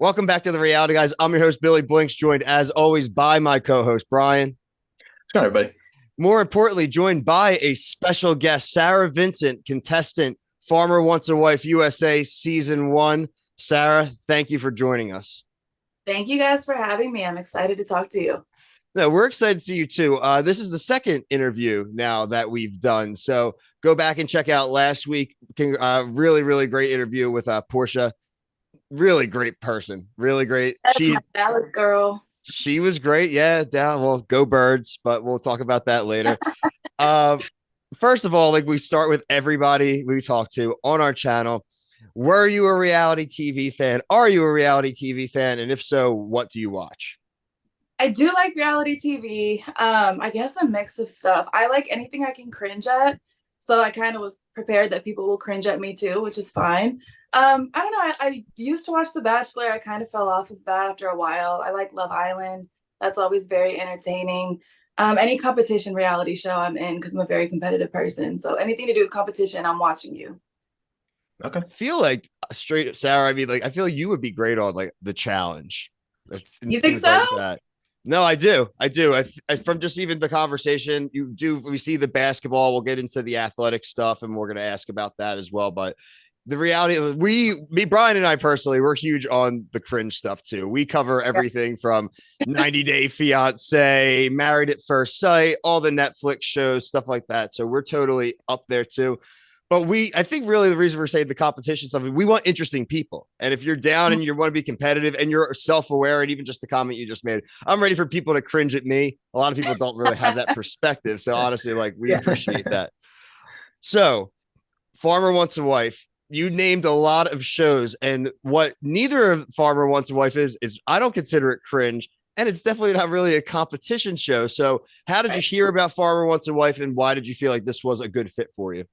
Welcome back to the Reality Guys. I'm your host, Billy Blinks, joined as always by my co-host, Brian. What's going on, everybody? More importantly, joined by a special guest, Sara Vincent, contestant, Farmer Wants a Wife USA Season 1. Sara, thank you for joining us. Thank you guys for having me. I'm excited to talk to you. No, we're excited to see you too. This is the second interview now that we've done. So go back and check out last week. Really great interview with Portia. Really great person. Really great. That's my Dallas girl. She was great. Yeah, down. Well, go birds, but we'll talk about that later. Uh, First of all, like we start with everybody we talk to on our channel. Were you a reality TV fan? Are you a reality TV fan? And if so, what do you watch? I do like reality TV. I guess a mix of stuff. I like anything I can cringe at. So I kind of was prepared that people will cringe at me too, which is fine. I don't know. I used to watch The Bachelor. I kind of fell off of that after a while. I like Love Island. That's always very entertaining. Any competition reality show I'm in because I'm a very competitive person. So anything to do with competition, I'm watching you. Okay. I feel like straight Sarah, I mean, like I feel like you would be great on like the challenge and You think things so? like that. No, I do. From just even the conversation, we see the basketball. We'll get into the athletic stuff and we're going to ask about that as well. But the reality, Brian and I personally, we're huge on the cringe stuff too. We cover everything from 90 Day Fiance, Married at First Sight, all the Netflix shows, stuff like that. So we're totally up there too. But I think really the reason we're saying the competition stuff, we want interesting people. And if you're down and you want to be competitive and you're self-aware, and even just the comment you just made, I'm ready for people to cringe at me. A lot of people don't really have that perspective. So honestly, like we appreciate that. So Farmer Wants a Wife, you named a lot of shows, and what neither of Farmer Wants a Wife is I don't consider it cringe, and it's definitely not really a competition show. So how did you hear about Farmer Wants a Wife, and why did you feel like this was a good fit for you?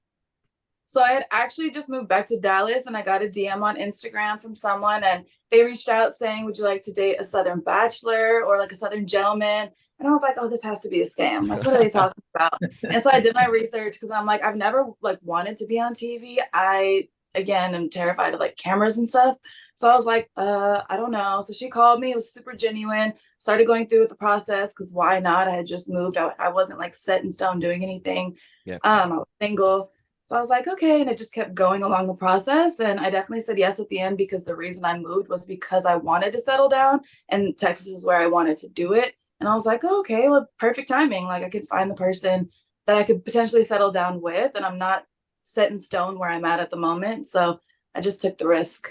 So I had actually just moved back to Dallas and I got a DM on Instagram from someone and they reached out saying, would you like to date a Southern bachelor or like a Southern gentleman? And I was like, oh, this has to be a scam. Like, what are they talking about? And so I did my research because I'm like, I've never like wanted to be on TV. I again am terrified of like cameras and stuff. So I was like, I don't know. So she called me, it was super genuine, started going through with the process because why not? I had just moved. I wasn't like set in stone doing anything. Yeah. I was single. So I was like, okay. And it just kept going along the process. And I definitely said yes at the end because the reason I moved was because I wanted to settle down. And Texas is where I wanted to do it. And I was like, oh, okay, well, perfect timing. Like I could find the person that I could potentially settle down with. And I'm not set in stone where I'm at the moment. So I just took the risk.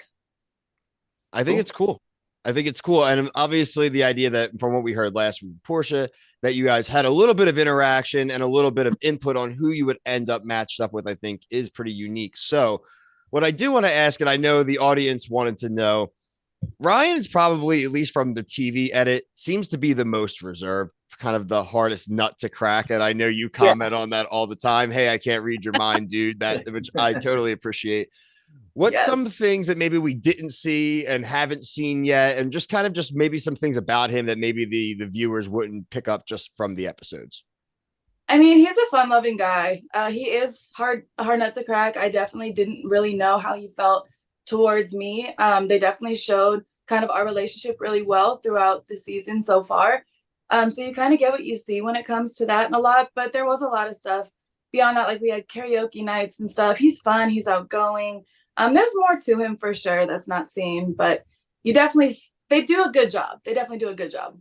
I think it's cool. I think it's cool. And obviously, the idea that from what we heard last week, Portia, that you guys had a little bit of interaction and a little bit of input on who you would end up matched up with, I think is pretty unique. So, what I do want to ask, and I know the audience wanted to know, Ryan's probably, at least from the TV edit, seems to be the most reserved, kind of the hardest nut to crack. And I know you comment on that all the time. Hey, I can't read your mind, dude. That which I totally appreciate. What's some things that maybe we didn't see and haven't seen yet, and just kind of just maybe some things about him that maybe the viewers wouldn't pick up just from the episodes? I mean, he's a fun-loving guy. He is a hard nut to crack. I definitely didn't really know how he felt towards me. They definitely showed kind of our relationship really well throughout the season so far. So you kind of get what you see when it comes to that and a lot, but there was a lot of stuff beyond that. Like we had karaoke nights and stuff. He's fun. He's outgoing. There's more to him for sure that's not seen, but they do a good job. They definitely do a good job.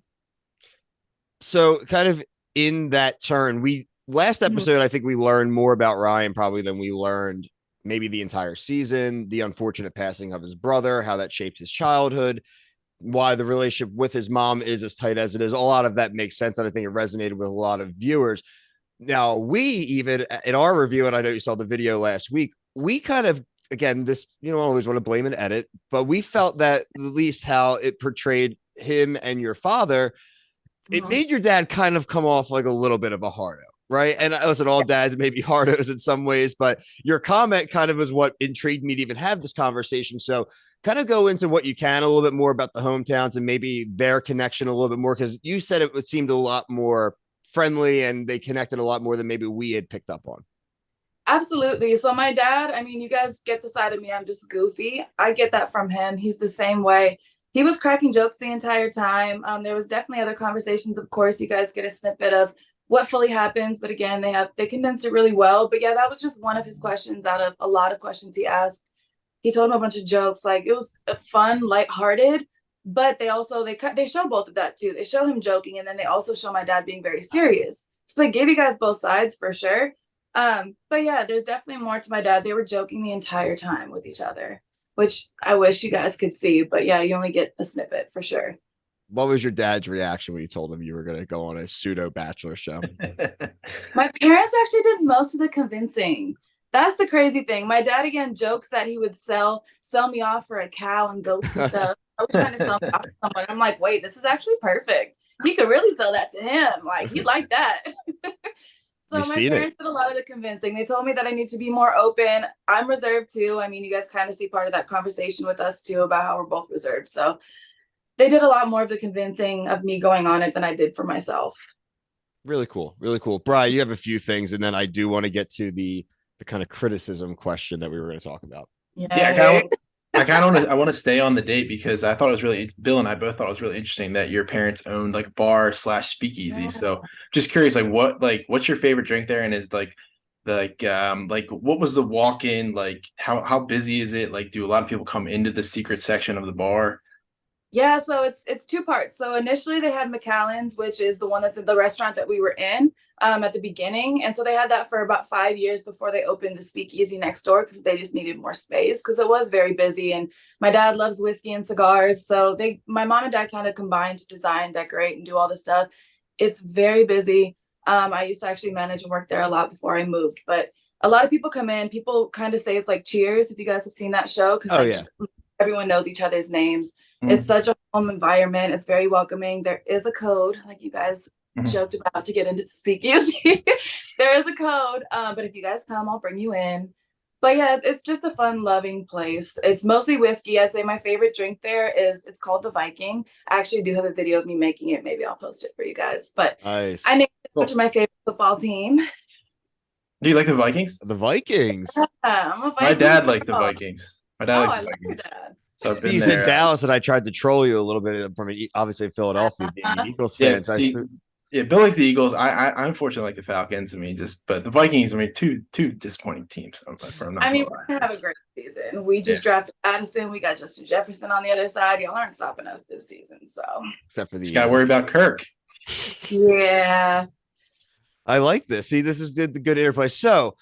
So, kind of in that turn, we last episode, I think we learned more about Ryan probably than we learned maybe the entire season, the unfortunate passing of his brother, how that shaped his childhood, why the relationship with his mom is as tight as it is. A lot of that makes sense. And I think it resonated with a lot of viewers. Now, we even in our review, and I know you saw the video last week, we kind of, again, this, you don't always want to blame an edit, but we felt that at least how it portrayed him and your father, it made your dad kind of come off like a little bit of a hardo, right? And listen, all dads may be hardos in some ways, but your comment kind of was what intrigued me to even have this conversation. So kind of go into what you can a little bit more about the hometowns and maybe their connection a little bit more, because you said it seemed a lot more friendly and they connected a lot more than maybe we had picked up on. Absolutely. So my dad, I mean, you guys get the side of me. I'm just goofy. I get that from him. He's the same way. He was cracking jokes the entire time. There was definitely other conversations. Of course, you guys get a snippet of what fully happens, but again, they condensed it really well. But yeah, that was just one of his questions out of a lot of questions he asked. He told him a bunch of jokes. Like it was a fun, lighthearted, but they show both of that too. They show him joking, and then they also show my dad being very serious. So they gave you guys both sides for sure. But yeah, there's definitely more to my dad. They were joking the entire time with each other, which I wish you guys could see. But yeah, you only get a snippet for sure. What was your dad's reaction when you told him you were going to go on a pseudo bachelor show? My parents actually did most of the convincing. That's the crazy thing. My dad again jokes that he would sell me off for a cow and goats and stuff. I was trying to sell me off to someone. I'm like, wait, this is actually perfect. He could really sell that to him. Like he'd like that. So You've my seen parents it. did a lot of the convincing. They told me that I need to be more open. I'm reserved too. I mean, you guys kind of see part of that conversation with us too about how we're both reserved. So they did a lot more of the convincing of me going on it than I did for myself. Really cool. Really cool. Brian, you have a few things, and then I do want to get to the kind of criticism question that we were going to talk about. Yeah, I want to stay on the date because I thought it was really Bill and I both thought it was really interesting that your parents owned like bar / speakeasy. So just curious, what's your favorite drink there, and is like what was the walk-in like? How busy is it? Like, do a lot of people come into the secret section of the bar? Yeah, so it's two parts. So initially they had McAllen's, which is the one that's in the restaurant that we were in at the beginning. And so they had that for about 5 years before they opened the speakeasy next door because they just needed more space because it was very busy. And my dad loves whiskey and cigars. So my mom and dad kind of combined to design, decorate, and do all this stuff. It's very busy. I used to actually manage and work there a lot before I moved, but a lot of people come in. People kind of say it's like Cheers, if you guys have seen that show, because just everyone knows each other's names. It's such a home environment. It's very welcoming. There is a code, like you guys joked about, to get into the speakeasy. There is a code, but if you guys come, I'll bring you in. But yeah, it's just a fun, loving place. It's mostly whiskey. I'd say my favorite drink there it's called the Viking. I actually do have a video of me making it. Maybe I'll post it for you guys. But Nice. I named it after my favorite football team. Do you like the Vikings? The Vikings. Yeah, I'm a Vikings My dad likes the girl. Vikings. My dad likes I the love your Vikings. dad. So I've been You there. said Dallas, and I tried to troll you a little bit from obviously Philadelphia being an Eagles Yeah, fan. So see, yeah, Bill likes the Eagles. I unfortunately like the Falcons. I mean, but the Vikings. I mean, two disappointing teams. We're gonna have a great season. We just drafted Addison. We got Justin Jefferson on the other side. Y'all aren't stopping us this season. So except for the you got to worry about Kirk. Yeah, I like this. See, this is good interplay. So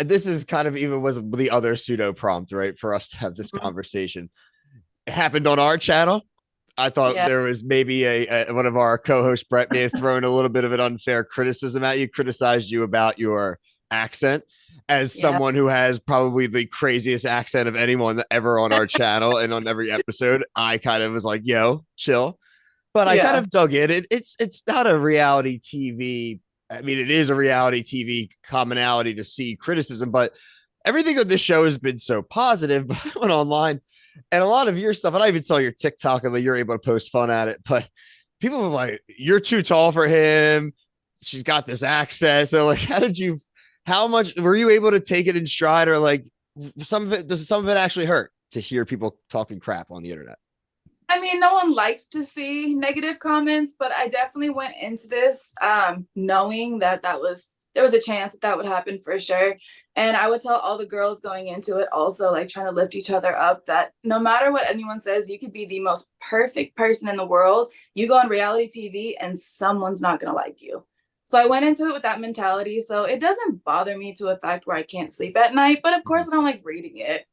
this is kind of even was the other pseudo prompt, right, for us to have this conversation. It happened on our channel. I thought there was maybe one of our co-hosts, Brett, may have thrown a little bit of an unfair criticism at you, criticized you about your accent as someone who has probably the craziest accent of anyone ever on our channel and on every episode. I kind of was like, yo, chill. But I kind of dug it. It's not a reality TV. I mean, it is a reality TV commonality to see criticism, but everything on this show has been so positive. But I went online and a lot of your stuff, and I even saw your TikTok and you're able to post fun at it, but people were like, you're too tall for him. She's got this accent. So like, how much were you able to take it in stride, or like does some of it actually hurt to hear people talking crap on the internet? I mean, no one likes to see negative comments, but I definitely went into this knowing that there was a chance that would happen for sure. And I would tell all the girls going into it also, like trying to lift each other up, that no matter what anyone says, you could be the most perfect person in the world. You go on reality TV and someone's not going to like you. So I went into it with that mentality. So it doesn't bother me to a fact where I can't sleep at night. But of course, I don't like reading it.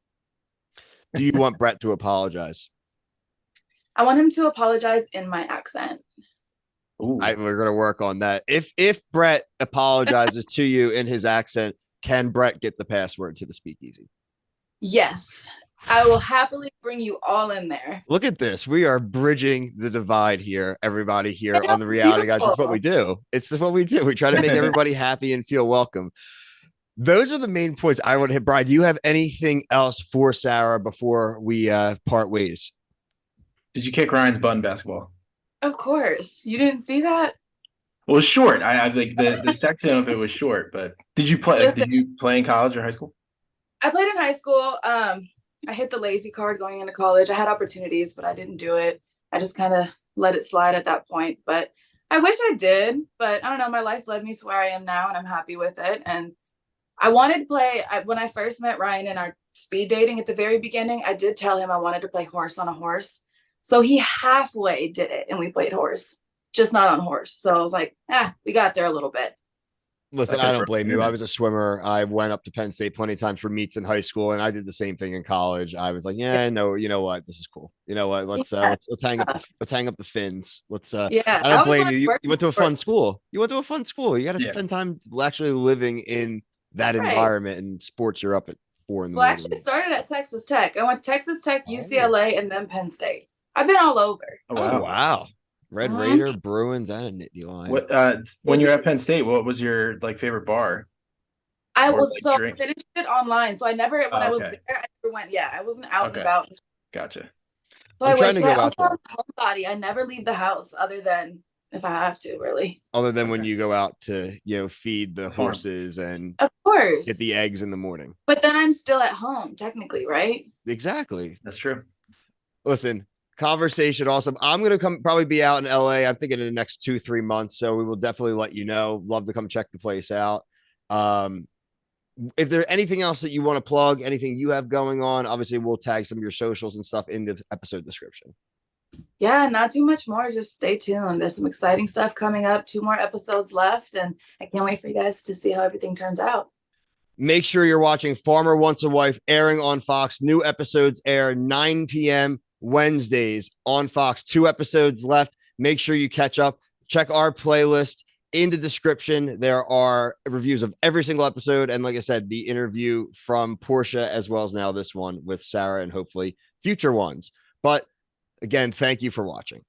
Do you want Brett to apologize? I want him to apologize in my accent. We're going to work on that. If Brett apologizes to you in his accent, can Brett get the password to the speakeasy? Yes. I will happily bring you all in there. Look at this. We are bridging the divide here, everybody here on the Reality Guys. It's what we do. It's what we do. We try to make everybody happy and feel welcome. Those are the main points I want to hit. Brian, do you have anything else for Sara before we part ways? Did you kick Ryan's butt in basketball? Of course. You didn't see that? Well, it was short. I think the section of it was short, but did you play? Listen, did you play in college or high school? I played in high school. I hit the lazy card going into college. I had opportunities, but I didn't do it. I just kind of let it slide at that point. But I wish I did, but I don't know. My life led me to where I am now, and I'm happy with it. And I wanted to play when I first met Ryan in our speed dating at the very beginning. I did tell him I wanted to play horse on a horse. So he halfway did it, and we played horse, just not on horse. So I was like, we got there a little bit. Listen, I don't blame you. I was a swimmer. I went up to Penn State plenty of times for meets in high school, and I did the same thing in college. I was like, yeah, no, you know what? This is cool. You know what? Let's hang up the fins. Yeah, I don't blame you. You went to a fun school. You went to a fun school. You got to spend time actually living in that environment, and sports you're up at 4 in the morning. Well, I actually started at Texas Tech. I went Texas Tech, UCLA, and then Penn State. I've been all over. Oh, wow. Red Raider, Bruins, and a Nittany Lion. What when you're at Penn State, what was your favorite bar? I finished it online, so I never I was there, I never went. Yeah, I wasn't out and about. Gotcha. So I'm trying to go out there. Homebody. I never leave the house other than if I have to, really. Other than when you go out to feed the horses and of course get the eggs in the morning. But then I'm still at home, technically, right? Exactly. That's true. Listen. Conversation awesome. I'm gonna probably be out in LA. I'm thinking in the next 2-3 months, so we will definitely let you know. Love to come check the place out. If there's anything else that you want to plug, anything you have going on, obviously we'll tag some of your socials and stuff in the episode description. Yeah, not too much more. Just stay tuned. There's some exciting stuff coming up. 2 more episodes left, and I can't wait for you guys to see how everything turns out. Make sure you're watching Farmer Wants a Wife, airing on Fox. New episodes air 9 p.m. Wednesdays on Fox. 2 episodes left. Make sure you catch up. Check our playlist in the description. There are reviews of every single episode. And like I said, the interview from Portia, as well as now this one with Sara, and hopefully future ones. But again, thank you for watching.